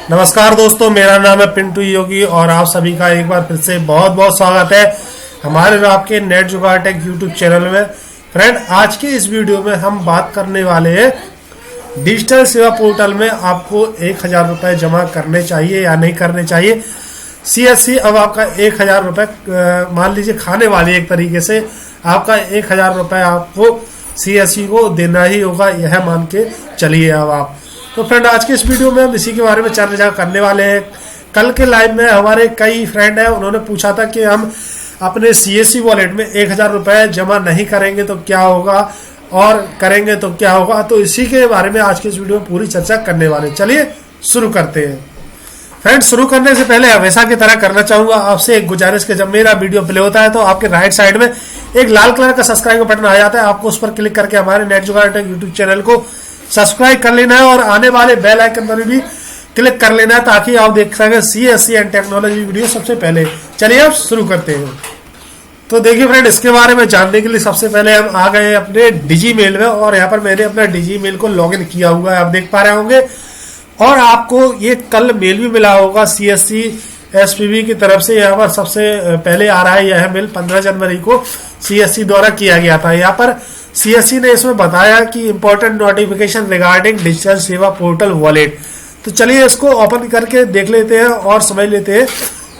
नमस्कार दोस्तों, मेरा नाम है पिंटू योगी और आप सभी का एक बार फिर से बहुत बहुत स्वागत है हमारे आपके नेट जुगाड़ टेक यूट्यूब चैनल में। फ्रेंड, आज के इस वीडियो में हम बात करने वाले हैं डिजिटल सेवा पोर्टल में आपको 1000 रुपये जमा करने चाहिए या नहीं करने चाहिए। CSC अब आपका 1000 रुपये मान लीजिए खाने वाली, एक तरीके से आपका 1000 रुपये आपको CSC को देना ही होगा, यह मान के चलिए। अब आप तो फ्रेंड, आज के इस वीडियो में हम इसी के बारे में चर्चा करने वाले हैं। कल के लाइव में हमारे कई फ्रेंड हैं, उन्होंने पूछा था कि हम अपने CSC वॉलेट में 1000 रुपये जमा नहीं करेंगे तो क्या होगा और करेंगे तो क्या होगा। तो इसी के बारे में आज के इस वीडियो में पूरी चर्चा करने वाले। चलिए शुरू करते हैं। फ्रेंड, शुरू करने से पहले हमेशा की तरह करना चाहूंगा आपसे एक गुजारिश कि जब मेरा वीडियो प्ले होता है तो आपके राइट साइड में एक लाल कलर का सब्सक्राइब का बटन आ जाता है, आपको उस पर क्लिक करके हमारे नेट जुगाड़ टेक यूट्यूब चैनल को सब्सक्राइब कर लेना है और आने वाले बेल आइकन पर भी क्लिक कर लेना है ताकि आप देख सकें CSC एंड टेक्नोलॉजी वीडियो सबसे पहले। चलिए अब शुरू करते हैं। तो देखिए फ्रेंड, इसके बारे में जानने के लिए सबसे पहले हम आ गए अपने डिजी मेल में और यहाँ पर मैंने अपना डिजी मेल को लॉगिन किया हुआ है, आप देख पा रहे होंगे। और आपको ये कल मेल भी मिला होगा CSC SPV की तरफ से। यहाँ पर सबसे पहले आ रहा है यह मेल 15 जनवरी को CSC द्वारा किया गया था। यहाँ पर CSC ने इसमें बताया कि इंपॉर्टेंट नोटिफिकेशन रिगार्डिंग डिजिटल सेवा पोर्टल वॉलेट। तो चलिए इसको ओपन करके देख लेते हैं और समझ लेते हैं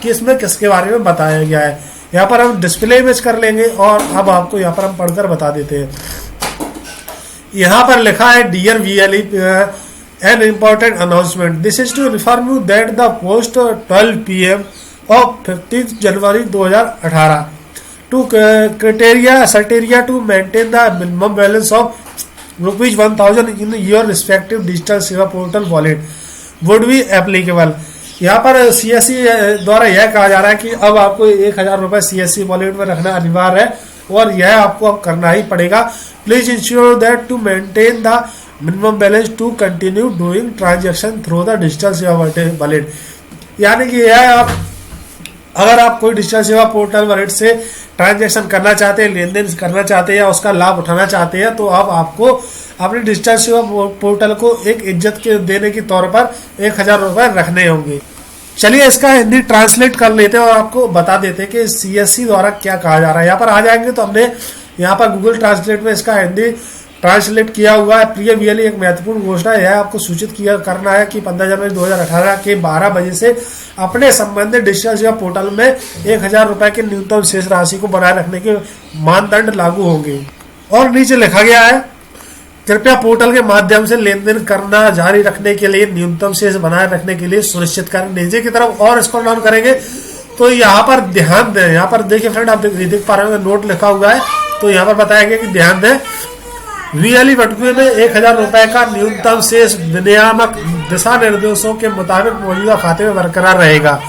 कि इसमें किसके बारे में बताया गया है। यहाँ पर हम डिस्प्ले इमेज कर लेंगे और अब आपको यहाँ पर हम पढ़कर बता देते हैं। यहाँ पर लिखा है dear VLE an important announcement. This is to inform you that the post 12 PM of 15 January 2018 to criteria to maintain the minimum balance of ₹1000 in your respective digital सेवा portal wallet would be applicable. यहाँ पर CSC द्वारा यह कहा जा रहा है कि अब आपको 1000 रुपये CSC वॉलेट में रखना अनिवार्य है और यह आपको अब करना ही पड़ेगा। Please ensure that to maintain the minimum balance to continue doing transaction through the digital Seva wallet. यानी कि यह आप अगर आप कोई डिजिटल सेवा पोर्टल वॉलेट से ट्रांजेक्शन करना चाहते हैं, लेन देन करना चाहते हैं या उसका लाभ उठाना चाहते हैं, तो अब आपको अपनी डिजिटल सेवा पोर्टल को एक इज्जत के देने के तौर पर 1000 रुपये रखने होंगे। चलिए इसका हिंदी ट्रांसलेट कर लेते हैं और आपको बता देते हैं कि CSC द्वारा क्या कहा जा रहा है। यहाँ पर आ जाएंगे तो हमने यहाँ पर गूगल ट्रांसलेट में इसका हिंदी ट्रांसलेट किया हुआ है। प्रिय VLE, एक महत्वपूर्ण घोषणा है, आपको सूचित किया करना है कि 15 जनवरी 2018 के 12 बजे से अपने संबंधित डिजिटल सेवा पोर्टल में 1000 रुपये की न्यूनतम शेष राशि को बनाए रखने के मानदंड लागू होंगे। और नीचे लिखा गया है, कृपया पोर्टल के माध्यम से लेन देन करना जारी रखने के लिए न्यूनतम शेष बनाए रखने के लिए सुनिश्चित करें। नीचे की तरफ और स्क्रॉल डाउन करेंगे तो यहाँ पर ध्यान दें। यहाँ पर देखिए फ्रेंड, आप देख पा रहे हैं नोट लिखा हुआ है, तो यहाँ पर बताया गया कि ध्यान दें, VLE बटुए में 1000 रुपये का न्यूनतम शेष विनियामक दिशा निर्देशों के मुताबिक मौजूदा खाते में बरकरार रहेगा।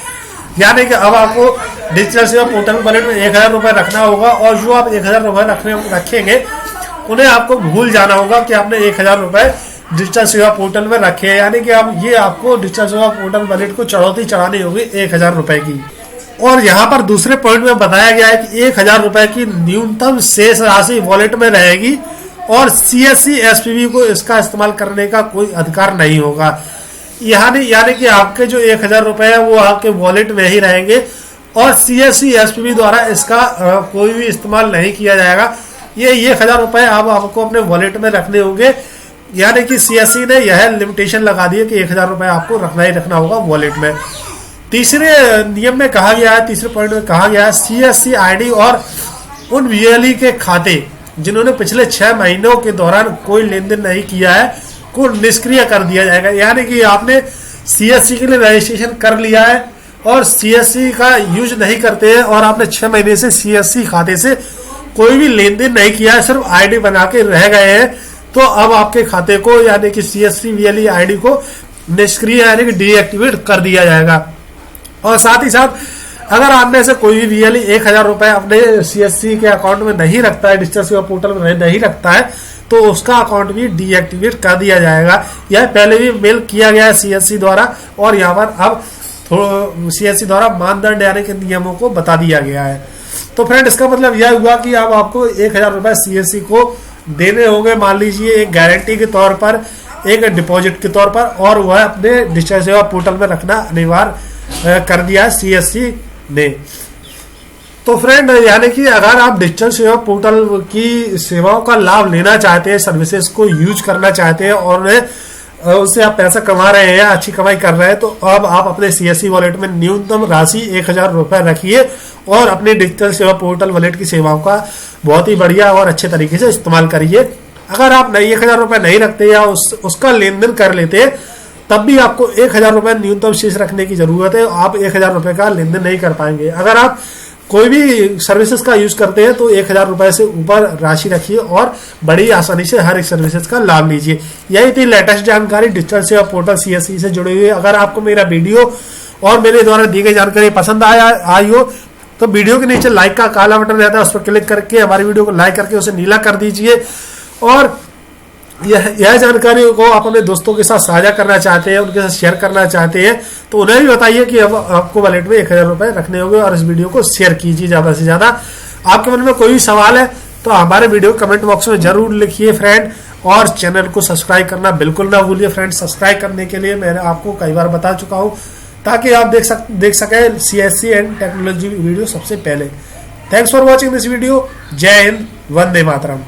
यानी कि अब आपको डिजिटल सेवा पोर्टल वॉलेट में 1000 रुपये रखना होगा और जो आप 1000 रुपये रखेंगे उन्हें आपको भूल जाना होगा कि आपने 1000 रुपये डिजिटल सेवा पोर्टल में रखे हैं। यानी कि अब ये आपको डिजिटल सेवा पोर्टल वॉलेट को चढ़ौती चढ़ानी होगी 1000 रुपये की। और यहाँ पर दूसरे पॉइंट में बताया गया है कि 1000 रुपये की न्यूनतम शेष राशि वॉलेट में रहेगी और CSC SPV को इसका इस्तेमाल करने का कोई अधिकार नहीं होगा। यानी कि आपके जो 1000 रुपये है वो आपके वॉलेट में ही रहेंगे और CSC SPV द्वारा इसका कोई भी इस्तेमाल नहीं किया जाएगा। ये 1000 रुपये आपको अपने वॉलेट में रखने होंगे। यानी कि CSC ने यह लिमिटेशन लगा दी है कि 1000 रुपये आपको रखना ही रखना होगा वॉलेट में। तीसरे नियम में कहा गया है, तीसरे पॉइंट में कहा गया है, CSC ID और उन VLE के खाते जिन्होंने पिछले 6 महीनों के दौरान कोई लेन देन नहीं किया है को निष्क्रिय कर दिया जाएगा। यानी कि आपने CSC के लिए रजिस्ट्रेशन कर लिया है और CSC का यूज नहीं करते हैं और आपने 6 महीने से CSC खाते से कोई भी लेन देन नहीं किया है, सिर्फ ID बना के रह गए हैं, तो अब आपके खाते को यानी कि CSC VLE ID को निष्क्रिय यानी कि डीएक्टिवेट कर दिया जाएगा। और साथ ही साथ अगर आप में से कोई भी VLE 1000 रुपये अपने CSC के अकाउंट में नहीं रखता है, डिजिटल सेवा पोर्टल में नहीं रखता है, तो उसका अकाउंट भी डीएक्टिवेट कर दिया जाएगा। यह पहले भी मेल किया गया है CSC द्वारा और यहाँ पर अब CSC द्वारा मानदंड यानी कि नियमों को बता दिया गया है। तो फ्रेंड, इसका मतलब यह हुआ कि अब आपको 1000 रुपये CSC को देने होंगे। मान लीजिए एक गारंटी के तौर पर एक डिपॉजिट के तौर पर, और वह अपने डिजिटल सेवा पोर्टल में रखना अनिवार्य कर दिया है CSC ने। तो फ्रेंड, यानी कि अगर आप डिजिटल सेवा पोर्टल की सेवाओं का लाभ लेना चाहते हैं, सर्विसेज को यूज करना चाहते हैं और उससे आप पैसा कमा रहे हैं, अच्छी कमाई कर रहे हैं, तो अब आप अपने CSC वॉलेट में न्यूनतम राशि 1000 रुपए रखिए और अपने डिजिटल सेवा पोर्टल वॉलेट की सेवाओं का बहुत ही बढ़िया और अच्छे तरीके से इस्तेमाल करिए। अगर आप 1000 रुपए नहीं रखते या उसका लेन देन कर लेते, तब भी आपको 1000 रुपए न्यूनतम शेष रखने की जरूरत है। आप 1000 रुपए का लेन देन नहीं कर पाएंगे। अगर आप कोई भी सर्विसेज का यूज करते हैं तो 1000 रुपए से ऊपर राशि रखिए और बड़ी आसानी से हर एक सर्विसेज का लाभ लीजिए। यही थी लेटेस्ट जानकारी डिजिटल सेवा पोर्टल CSC से जुड़ी हुई। अगर आपको मेरा वीडियो और मेरे द्वारा दी गई जानकारी पसंद आई हो तो वीडियो के नीचे लाइक का काला बटन रहता है, उस पर क्लिक करके हमारी वीडियो को लाइक करके उसे नीला कर दीजिए। और यह जानकारी को आप अपने दोस्तों के साथ साझा करना चाहते हैं, उनके साथ शेयर करना चाहते हैं, तो उन्हें भी बताइए कि अब आपको वॉलेट में 1000 रुपए रखने होंगे और इस वीडियो को शेयर कीजिए ज्यादा से ज्यादा। आपके मन में कोई भी सवाल है तो हमारे वीडियो कमेंट बॉक्स में जरूर लिखिए फ्रेंड, और चैनल को सब्सक्राइब करना बिल्कुल ना भूलिए फ्रेंड। सब्सक्राइब करने के लिए मैंने आपको कई बार बता चुका हूँ, ताकि आप देख सकें CSC एंड टेक्नोलॉजी वीडियो सबसे पहले। Thanks for watching this video. जय हिंद, वंदे मातरम।